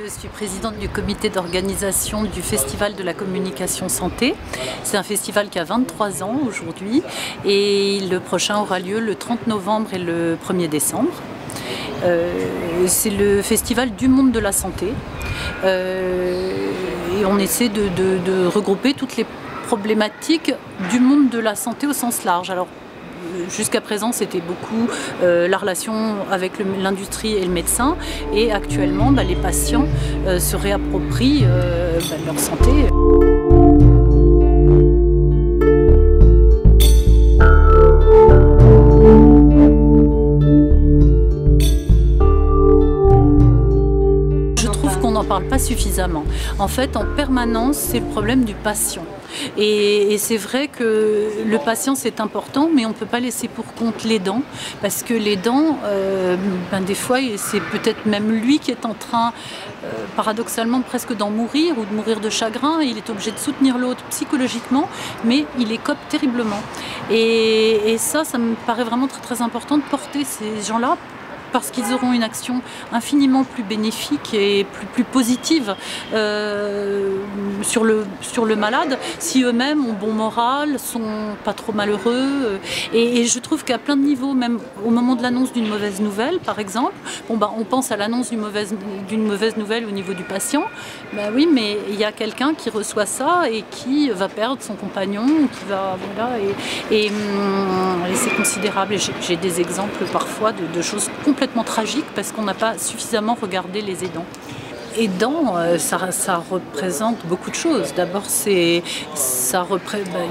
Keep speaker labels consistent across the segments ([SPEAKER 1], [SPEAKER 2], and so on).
[SPEAKER 1] Je suis présidente du comité d'organisation du Festival de la communication santé. C'est un festival qui a 23 ans aujourd'hui et le prochain aura lieu le 30 novembre et le 1er décembre. C'est le festival du monde de la santé et on essaie de regrouper toutes les problématiques du monde de la santé au sens large. Alors, jusqu'à présent, c'était beaucoup la relation avec l'industrie et le médecin. Et actuellement, les patients se réapproprient leur santé. Je trouve qu'on n'en parle pas suffisamment. En fait, en permanence, c'est le problème du patient. Et c'est vrai que le patient c'est important, mais on ne peut pas laisser pour compte l'aidant, parce que l'aidant, des fois c'est peut-être même lui qui est en train, paradoxalement presque d'en mourir ou de mourir de chagrin, et il est obligé de soutenir l'autre psychologiquement, mais il écope terriblement. Et ça me paraît vraiment très très important de porter ces gens-là, parce qu'ils auront une action infiniment plus bénéfique et plus positive sur le malade, si eux-mêmes ont bon moral, sont pas trop malheureux. Et je trouve qu'à plein de niveaux, même au moment de l'annonce d'une mauvaise nouvelle, par exemple, on pense à l'annonce d'une mauvaise nouvelle au niveau du patient. Oui, mais il y a quelqu'un qui reçoit ça et qui va perdre son compagnon, qui va, voilà, et c'est considérable. J'ai des exemples parfois de choses complètement tragique parce qu'on n'a pas suffisamment regardé les aidants. Aidant, ça représente beaucoup de choses. D'abord, il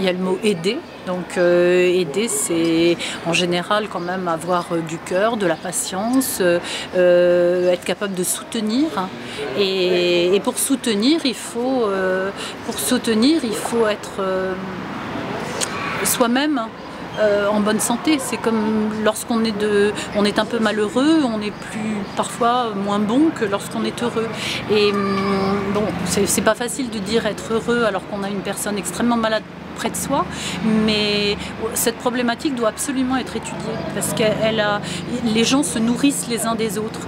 [SPEAKER 1] y a le mot aider. Donc aider, c'est en général quand même avoir du cœur, de la patience, être capable de soutenir. Et pour soutenir, il faut être soi-même en bonne santé. C'est comme lorsqu'on est un peu malheureux, on est parfois moins bon que lorsqu'on est heureux. Et bon, c'est pas facile de dire être heureux alors qu'on a une personne extrêmement malade près de soi, mais cette problématique doit absolument être étudiée parce que les gens se nourrissent les uns des autres.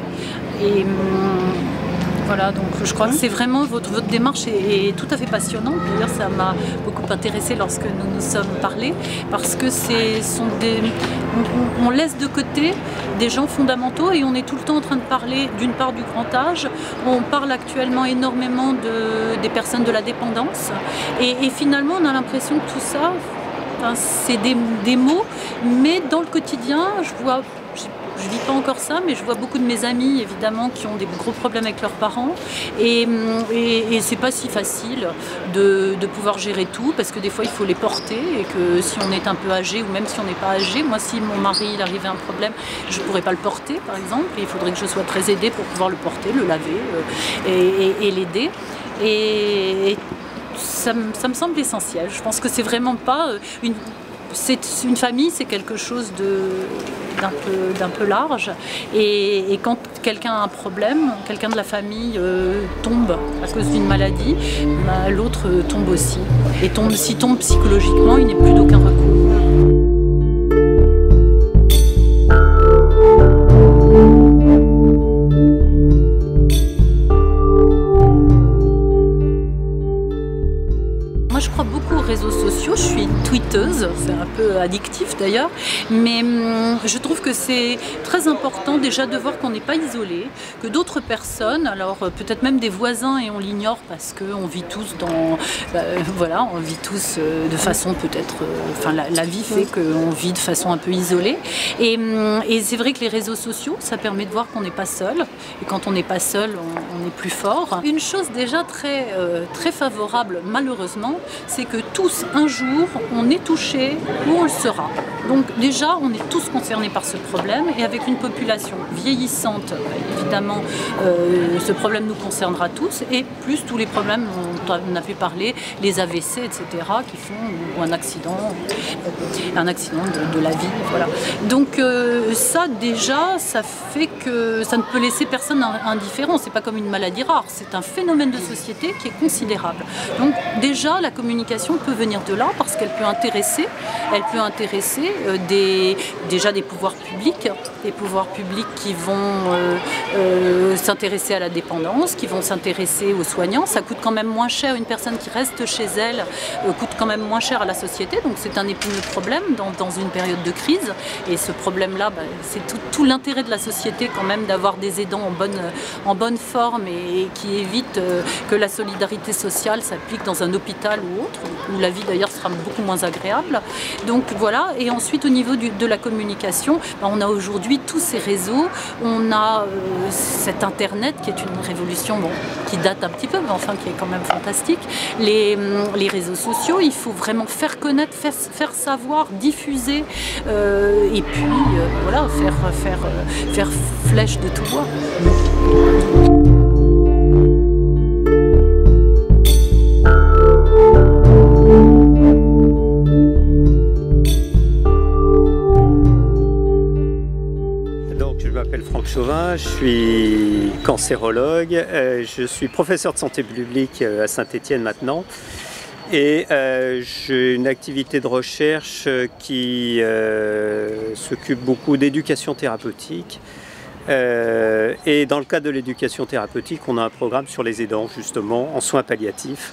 [SPEAKER 1] Et voilà, donc je crois que c'est vraiment votre démarche est tout à fait passionnante. D'ailleurs, ça m'a beaucoup intéressée lorsque nous nous sommes parlé, parce que on laisse de côté des gens fondamentaux et on est tout le temps en train de parler d'une part du grand âge. On parle actuellement énormément des personnes de la dépendance et finalement on a l'impression que tout ça, c'est des mots, mais dans le quotidien, je vis pas encore ça, mais je vois beaucoup de mes amis, évidemment, qui ont des gros problèmes avec leurs parents. Et c'est pas si facile de pouvoir gérer tout, parce que des fois, il faut les porter. Et que si on est un peu âgé, ou même si on n'est pas âgé, moi, si mon mari il arrivait un problème, je pourrais pas le porter, par exemple. Et il faudrait que je sois très aidée pour pouvoir le porter, le laver et l'aider. Et ça me semble essentiel. Je pense que c'est vraiment pas une famille, c'est quelque chose d'un peu large, et quand quelqu'un a un problème, quelqu'un de la famille tombe à cause d'une maladie, l'autre tombe aussi, et s'il tombe psychologiquement, il n'est plus d'aucun recours. Je crois beaucoup aux réseaux sociaux, je suis une tweeteuse, c'est un peu addictif d'ailleurs, mais je trouve que c'est très important déjà de voir qu'on n'est pas isolé, que d'autres personnes, alors peut-être même des voisins, et on l'ignore parce qu'on vit tous on vit tous de façon peut-être, la vie fait qu'on vit de façon un peu isolée, et c'est vrai que les réseaux sociaux, ça permet de voir qu'on n'est pas seul, et quand on n'est pas seul, on est plus fort. Une chose déjà très favorable, malheureusement, c'est que tous, un jour, on est touché ou on le sera. Donc déjà, on est tous concernés par ce problème, et avec une population vieillissante, évidemment, ce problème nous concernera tous, et plus tous les problèmes on a fait parler, les AVC, etc., qui font, ou un accident de la vie. Voilà. Donc ça déjà, ça fait que ça ne peut laisser personne indifférent. C'est pas comme une maladie rare, c'est un phénomène de société qui est considérable. Donc déjà, la communication peut venir de là parce qu'elle peut intéresser déjà des pouvoirs publics qui vont s'intéresser à la dépendance, qui vont s'intéresser aux soignants. Ça coûte quand même moins cher, une personne qui reste chez elle coûte quand même moins cher à la société, donc c'est un épineux problème dans une période de crise. Et ce problème-là, c'est tout l'intérêt de la société quand même d'avoir des aidants en bonne forme et qui évitent que la solidarité sociale s'applique dans un hôpital ou autre, où la vie d'ailleurs sera beaucoup moins agréable. Donc voilà, et ensuite au niveau de la communication, on a aujourd'hui tous ces réseaux, on a cet internet qui est une révolution qui date un petit peu, mais enfin qui est quand même fantastique. Les réseaux sociaux, il faut vraiment faire connaître, faire savoir, diffuser et puis voilà, faire flèche de tout bois.
[SPEAKER 2] Chauvin, je suis cancérologue, je suis professeur de santé publique à Saint-Étienne maintenant et j'ai une activité de recherche qui s'occupe beaucoup d'éducation thérapeutique et dans le cadre de l'éducation thérapeutique, on a un programme sur les aidants justement en soins palliatifs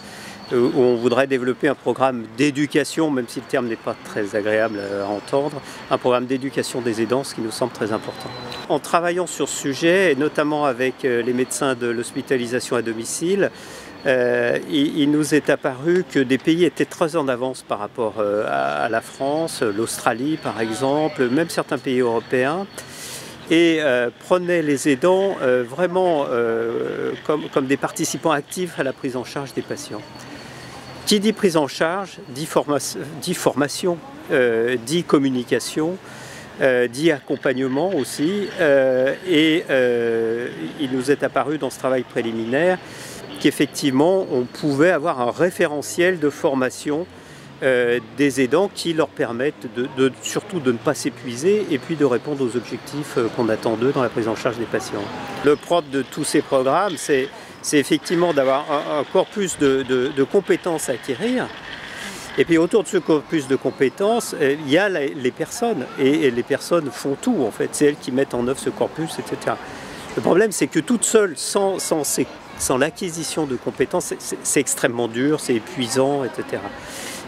[SPEAKER 2] où on voudrait développer un programme d'éducation, même si le terme n'est pas très agréable à entendre, un programme d'éducation des aidants, ce qui nous semble très important. En travaillant sur ce sujet, et notamment avec les médecins de l'hospitalisation à domicile, il nous est apparu que des pays étaient très en avance par rapport à la France, l'Australie par exemple, même certains pays européens, et prenaient les aidants vraiment comme des participants actifs à la prise en charge des patients. Qui dit prise en charge, dit formation, dit communication, dit accompagnement aussi. Il nous est apparu dans ce travail préliminaire qu'effectivement on pouvait avoir un référentiel de formation des aidants qui leur permettent surtout de ne pas s'épuiser et puis de répondre aux objectifs qu'on attend d'eux dans la prise en charge des patients. Le propre de tous ces programmes, c'est effectivement d'avoir un corpus de compétences à acquérir. Et puis autour de ce corpus de compétences, il y a les personnes. Et les personnes font tout en fait. C'est elles qui mettent en œuvre ce corpus, etc. Le problème, c'est que toute seule, sans l'acquisition de compétences, c'est extrêmement dur, c'est épuisant, etc.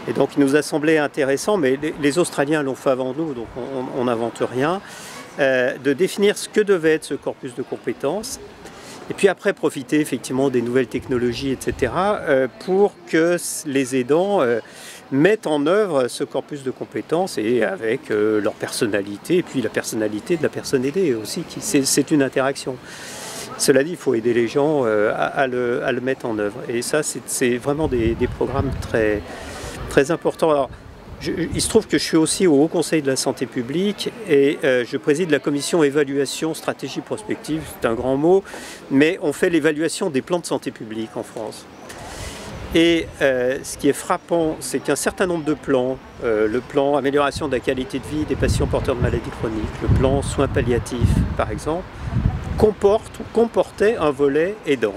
[SPEAKER 2] Et donc il nous a semblé intéressant, mais les Australiens l'ont fait avant nous, donc on n'invente rien, de définir ce que devait être ce corpus de compétences. Et puis après, profiter effectivement des nouvelles technologies, etc., pour que les aidants mettent en œuvre ce corpus de compétences et avec leur personnalité, et puis la personnalité de la personne aidée aussi, c'est une interaction. Cela dit, il faut aider les gens à le mettre en œuvre. Et ça, c'est vraiment des programmes très, très importants. Alors, il se trouve que je suis aussi au Haut Conseil de la Santé publique et je préside la commission évaluation stratégie prospective, c'est un grand mot, mais on fait l'évaluation des plans de santé publique en France. Et ce qui est frappant, c'est qu'un certain nombre de plans, le plan amélioration de la qualité de vie des patients porteurs de maladies chroniques, le plan soins palliatifs par exemple, comportait un volet aidant.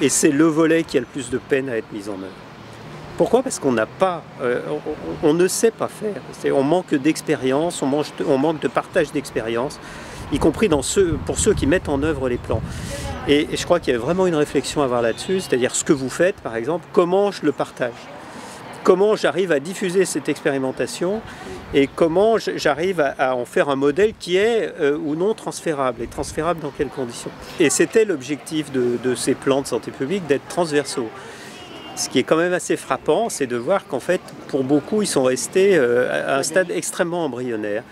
[SPEAKER 2] Et c'est le volet qui a le plus de peine à être mis en œuvre. Pourquoi? Parce qu'on n'a pas, on ne sait pas faire. On manque d'expérience, on manque de partage d'expérience, y compris pour ceux qui mettent en œuvre les plans. Et je crois qu'il y a vraiment une réflexion à avoir là-dessus, c'est-à-dire ce que vous faites, par exemple, comment je le partage? Comment j'arrive à diffuser cette expérimentation et comment j'arrive à en faire un modèle qui est ou non transférable, et transférable dans quelles conditions? Et c'était l'objectif de ces plans de santé publique, d'être transversaux. Ce qui est quand même assez frappant, c'est de voir qu'en fait, pour beaucoup, ils sont restés à un stade extrêmement embryonnaire.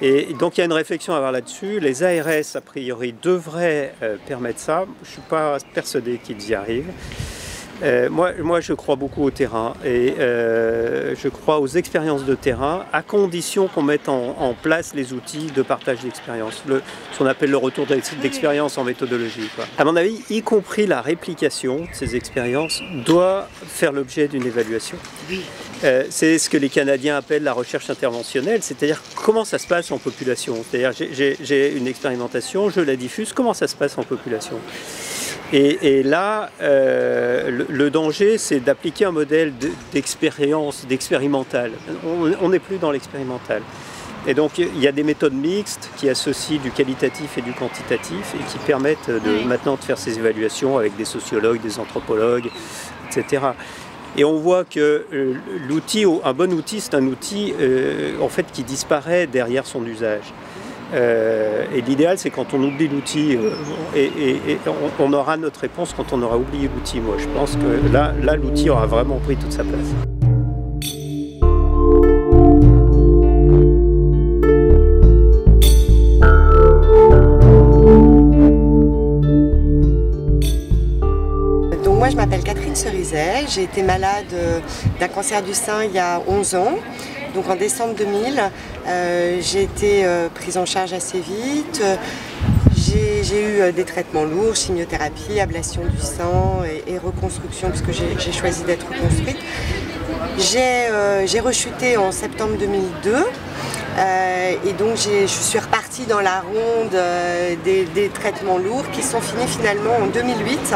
[SPEAKER 2] Et donc il y a une réflexion à avoir là-dessus. Les ARS, a priori, devraient permettre ça. Je ne suis pas persuadé qu'ils y arrivent. Moi, je crois beaucoup au terrain et je crois aux expériences de terrain à condition qu'on mette en place les outils de partage d'expérience, ce qu'on appelle le retour d'expérience en méthodologie, quoi. À mon avis, y compris la réplication de ces expériences doit faire l'objet d'une évaluation. C'est ce que les Canadiens appellent la recherche interventionnelle, c'est-à-dire comment ça se passe en population. C'est-à-dire j'ai une expérimentation, je la diffuse, comment ça se passe en population. Et là, le danger, c'est d'appliquer un modèle d'expérience, d'expérimental. On n'est plus dans l'expérimental. Et donc, il y a des méthodes mixtes qui associent du qualitatif et du quantitatif et qui permettent maintenant de faire ces évaluations avec des sociologues, des anthropologues, etc. Et on voit que l'outil, un bon outil, c'est un outil en fait, qui disparaît derrière son usage. Et l'idéal, c'est quand on oublie l'outil, on aura notre réponse quand on aura oublié l'outil. Moi, je pense que là l'outil aura vraiment pris toute sa place.
[SPEAKER 3] Donc moi, je m'appelle Catherine Cerizet, j'ai été malade d'un cancer du sein il y a 11 ans. Donc en décembre 2000, j'ai été prise en charge assez vite. J'ai eu des traitements lourds, chimiothérapie, ablation du sang et reconstruction, puisque j'ai choisi d'être reconstruite. J'ai rechuté en septembre 2002 et donc je suis repartie dans la ronde des traitements lourds qui sont finis finalement en 2008.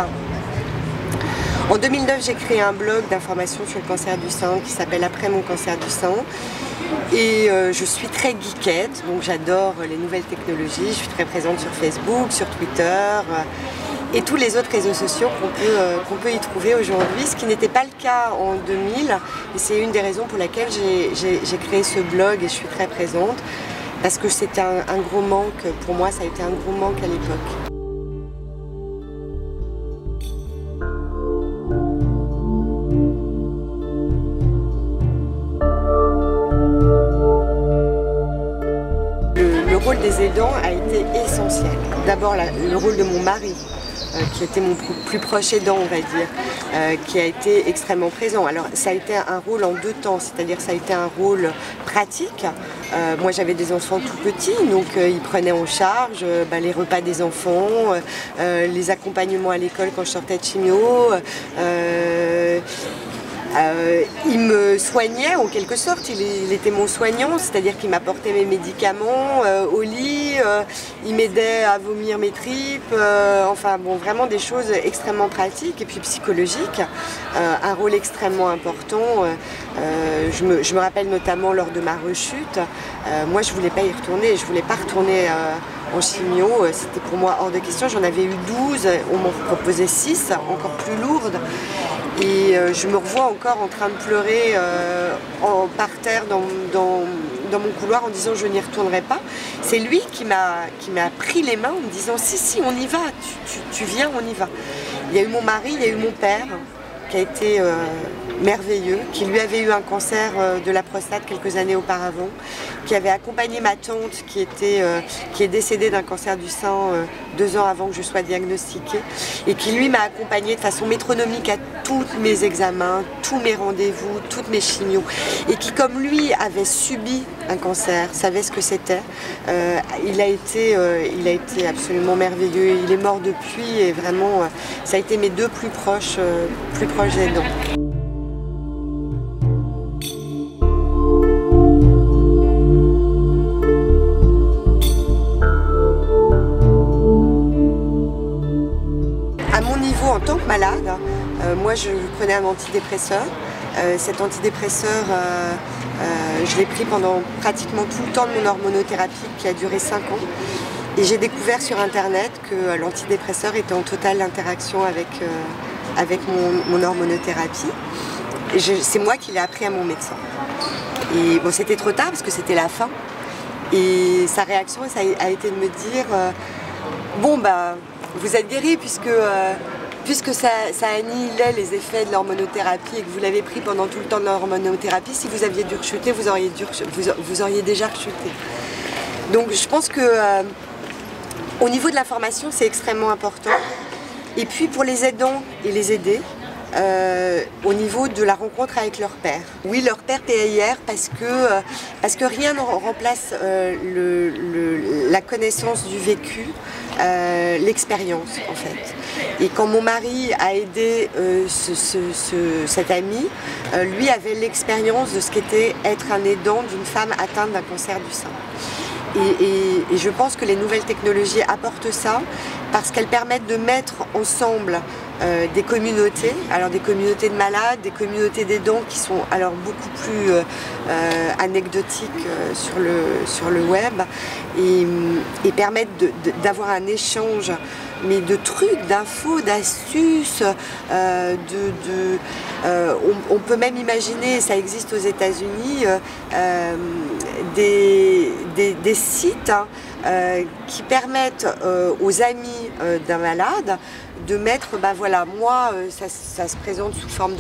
[SPEAKER 3] En 2009, j'ai créé un blog d'information sur le cancer du sein qui s'appelle Après mon cancer du sein. Et je suis très geekette, donc j'adore les nouvelles technologies. Je suis très présente sur Facebook, sur Twitter et tous les autres réseaux sociaux qu'on peut y trouver aujourd'hui, ce qui n'était pas le cas en 2000. Et c'est une des raisons pour laquelle j'ai créé ce blog et je suis très présente, parce que c'était un gros manque, pour moi ça a été un gros manque à l'époque. Le rôle des aidants a été essentiel. D'abord le rôle de mon mari, qui était mon plus proche aidant, on va dire, qui a été extrêmement présent. Alors ça a été un rôle en deux temps, c'est-à-dire ça a été un rôle pratique. Moi j'avais des enfants tout petits, donc ils prenaient en charge les repas des enfants, les accompagnements à l'école quand je sortais de chimio. Il me soignait en quelque sorte, il était mon soignant, c'est-à-dire qu'il m'apportait mes médicaments au lit, il m'aidait à vomir mes tripes, enfin bon, vraiment des choses extrêmement pratiques et puis psychologiques, un rôle extrêmement important. Je me rappelle notamment lors de ma rechute, moi je voulais pas y retourner, je voulais pas retourner en chimio, c'était pour moi hors de question, j'en avais eu 12, on m'en proposait 6, encore plus lourdes. Et je me revois encore en train de pleurer par terre dans mon couloir en disant je n'y retournerai pas. C'est lui qui m'a pris les mains en me disant si on y va, tu viens, on y va. Il y a eu mon mari, il y a eu mon père qui a été merveilleux, qui lui avait eu un cancer de la prostate quelques années auparavant, qui avait accompagné ma tante qui est décédée d'un cancer du sein 2 ans avant que je sois diagnostiquée et qui lui m'a accompagnée de façon métronomique à tous mes examens, tous mes rendez-vous, toutes mes chimios et qui comme lui avait subi un cancer, savait ce que c'était. Il a été absolument merveilleux, il est mort depuis et vraiment ça a été mes deux plus proches aidants. À mon niveau en tant que malade, moi je prenais un antidépresseur. Cet antidépresseur, je l'ai pris pendant pratiquement tout le temps de mon hormonothérapie qui a duré 5 ans. Et j'ai découvert sur internet que l'antidépresseur était en totale interaction avec mon hormonothérapie. Et c'est moi qui l'ai appris à mon médecin. Et bon, c'était trop tard parce que c'était la fin. Et sa réaction ça a été de me dire bon bah vous êtes guéri puisque ça annihilait les effets de l'hormonothérapie et que vous l'avez pris pendant tout le temps de l'hormonothérapie, si vous aviez dû rechuter, vous auriez déjà rechuté. Donc je pense que au niveau de l'information, c'est extrêmement important. Et puis pour les aidants et les aidés, au niveau de la rencontre avec leur père. Oui, leur père PAIR parce que rien ne remplace la connaissance du vécu, l'expérience en fait. Et quand mon mari a aidé cet ami, lui avait l'expérience de ce qu'était être un aidant d'une femme atteinte d'un cancer du sein. Et je pense que les nouvelles technologies apportent ça parce qu'elles permettent de mettre ensemble des communautés, alors des communautés de malades, des communautés d'aidants qui sont alors beaucoup plus anecdotiques sur le web et permettent d'avoir un échange mais de trucs, d'infos, d'astuces, on peut même imaginer, ça existe aux États-Unis, des sites qui permettent aux amis d'un malade de mettre, ben voilà, moi, ça se présente sous forme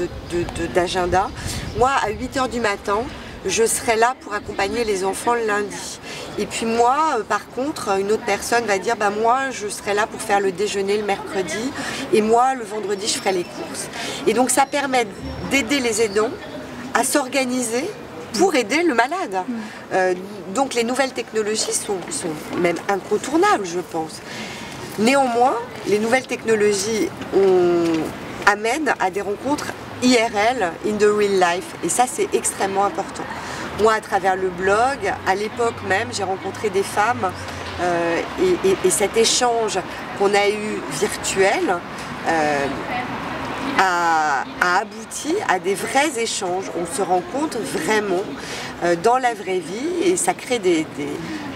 [SPEAKER 3] d'agenda. Moi, à 8 h du matin, je serai là pour accompagner les enfants le lundi. Et puis moi, par contre, une autre personne va dire, bah moi, je serai là pour faire le déjeuner le mercredi, et moi, le vendredi, je ferai les courses. Et donc, ça permet d'aider les aidants à s'organiser pour aider le malade. Donc, les nouvelles technologies sont même incontournables, je pense. Néanmoins, les nouvelles technologies amènent à des rencontres IRL, in the real life, et ça, c'est extrêmement important. Moi, à travers le blog, à l'époque même, j'ai rencontré des femmes et cet échange qu'on a eu virtuel a abouti à des vrais échanges. On se rencontre vraiment dans la vraie vie et ça crée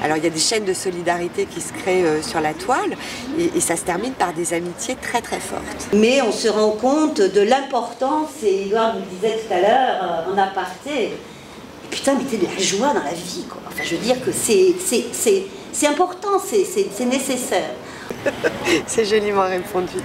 [SPEAKER 3] Alors il y a des chaînes de solidarité qui se créent sur la toile et ça se termine par des amitiés très très fortes.
[SPEAKER 4] Mais on se rend compte de l'importance, et Edouard vous disait tout à l'heure en aparté, putain, mettez de la joie dans la vie, quoi. Enfin, je veux dire que c'est important, c'est nécessaire.
[SPEAKER 3] C'est joliment répondu.